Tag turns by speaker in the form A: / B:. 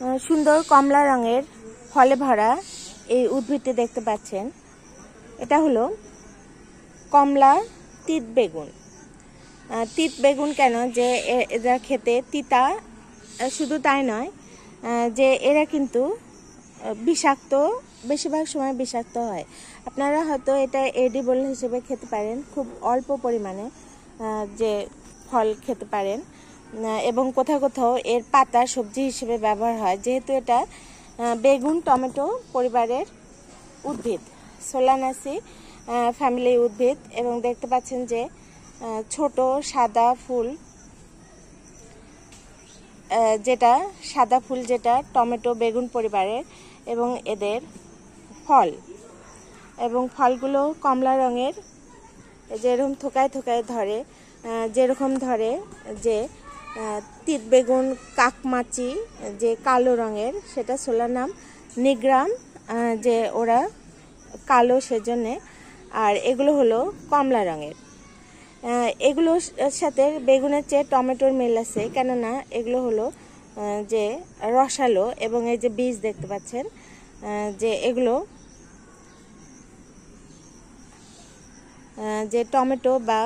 A: সুন্দর কমলা রঙের ফলে ভরা এই উদ্ভিদটি দেখতে পাচ্ছেন। এটা হলো কমলা তিত বেগুন। তিত বেগুন কেন, যে এরা খেতে তিতা, শুধু তাই নয়, যে এরা কিন্তু বিষাক্ত, বেশিরভাগ সময় বিষাক্ত হয়। আপনারা হয়তো এটা এডিবল হিসেবে খেতে পারেন, খুব অল্প পরিমাণে যে ফল খেতে পারেন, এবং কোথাও কোথাও এর পাতা সবজি হিসেবে ব্যবহার হয়। যেহেতু এটা বেগুন টমেটো পরিবারের উদ্ভিদ, সোলানাসি ফ্যামিলি উদ্ভিদ, এবং দেখতে পাচ্ছেন যে ছোট সাদা ফুল, যেটা টমেটো বেগুন পরিবারের, এবং এদের ফল এবং ফলগুলো কমলা রঙের, যেরকম থোকায় থোকায় ধরে, যেরকম ধরে যে তিত বেগুন কাকমাচি যে কালো রঙের, সেটা সোলানাম নিগ্রাম, যে ওরা কালো সেজন্যে। আর এগুলো হলো কমলা রঙের। এগুলোর সাথে বেগুনের চেয়ে টমেটোর মিল আছে, কেননা এগুলো হলো যে রসালো, এবং এই যে বীজ দেখতে পাচ্ছেন, যে এগুলো যে টমেটো বা